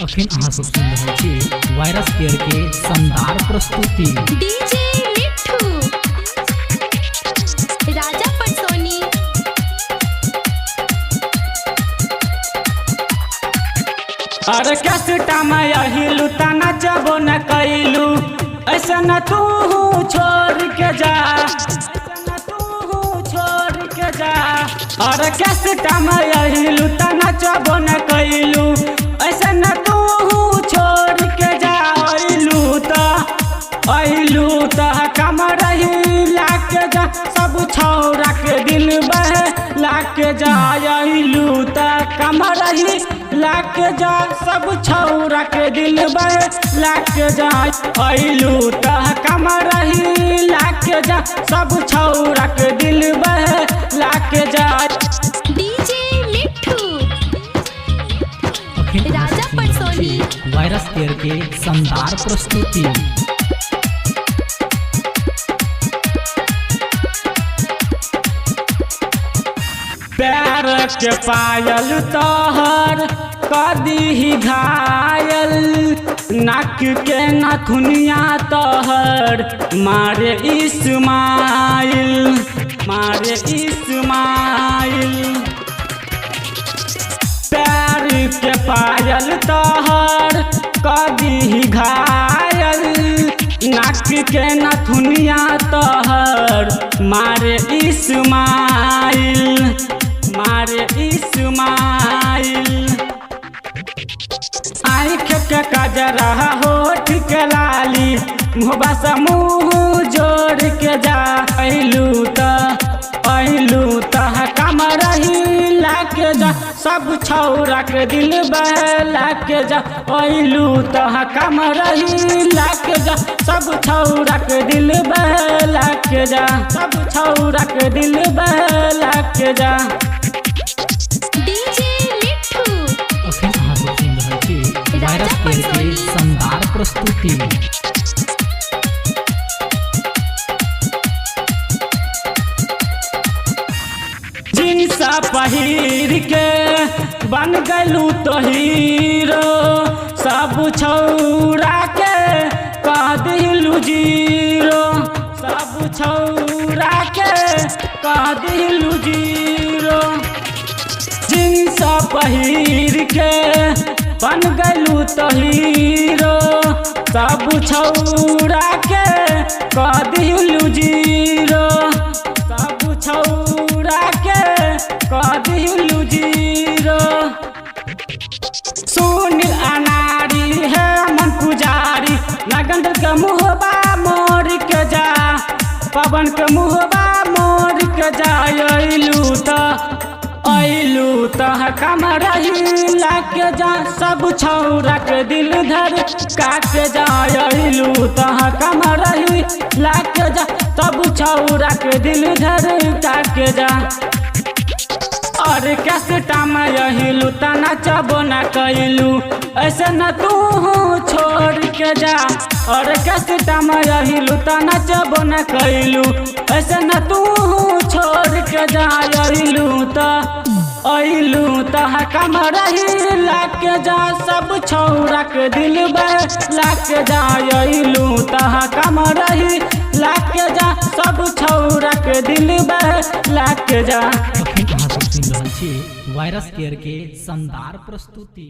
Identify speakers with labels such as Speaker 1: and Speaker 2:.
Speaker 1: अखन अहाँ सब सुन रहल छी वायरस केयर के शानदार प्रस्तुति।
Speaker 2: डीजे मिट्ठू राजा पटसोनी।
Speaker 3: अरे कैसेटा में अहिलू तना जबो न कैलू ऐसा न तू छोड़ के जा, ऐसा न तू छोड़ के जा। अरे कैसेटा में अहिलू तना जबो न कैलू ऐसा न तू छोड़ के जा। अहिलू त कम रही लाके जा सब छौरा के दिल बह लाके जा। अहिलू त कम रही लाके जा सब छौरा के दिल बह लाके जा। अहिलू त कम रही लाके जा सब छौरा के दिल बह लाके जा।
Speaker 2: डीजे मिट्ठू
Speaker 1: अखन अहाँ
Speaker 2: राजा
Speaker 1: सब सुन रहल
Speaker 2: पटसोनी।
Speaker 1: छी वायरस केयर के शानदार प्रस्तुति।
Speaker 3: पैर के पायल तोहर कदी घायल, नाक के नथुनिया तोहर मारे इस्माइल, मारे इस्माइल। पैर के पायल तोहर कदी घायल, नाक के नथुनिया तोहर मारे इस्माइल, मारे इस्माइल। आँख के कजरा होठ के लाली मुँहबा से मुँह जोड़ के जा। अहिलू त कम रही लाके जा सब छौरा के दिल बहला के जा। अहिलू त कम रही लाके जा सब छौरा के दिल बहला के जा, सब छौरा के दिल बहला के जा।
Speaker 2: डीजे मिट्ठू
Speaker 1: अखन अहाँ सब सुन रहल छी वायरस केयर के शानदार प्रस्तुति।
Speaker 3: जींस पहिर के बन गलू तो हीरो, सब छौरा के कह दिलू जीरो, सब छौरा के कह दिलू जीरो। जींस पहिर के बन गलू तो हीरो, सब छौरा के कह दिलू जीरो, सब छौरा के कह दिलू जीरो। सुनील अनारी है मन पुजारी लगन के मुहबा मोर के जा, पवन के मुहबा मोर के जा। अहिलू त कम रही लाके जा सब छौरा के दिल धर काके जा। अहिलू त कम रही लाके जा सब छौरा के दिल धर काके जा। और कैसेटा में अहिलू त नचबो न कैलू ऐसे न तू छोड़ के जा। और कैसेटा में अहिलू त नचबो न कैलू ऐसे न तू छोड़ के जा। अहिलू त कम रही लाके जा सब छौरा के दिल लाके जा। अहिलू त कम रही लाके जा सब छौरा के दिल लाके जा।
Speaker 1: अखन अहाँ सब सुन रहल छी वायरस केयर के शानदार प्रस्तुति।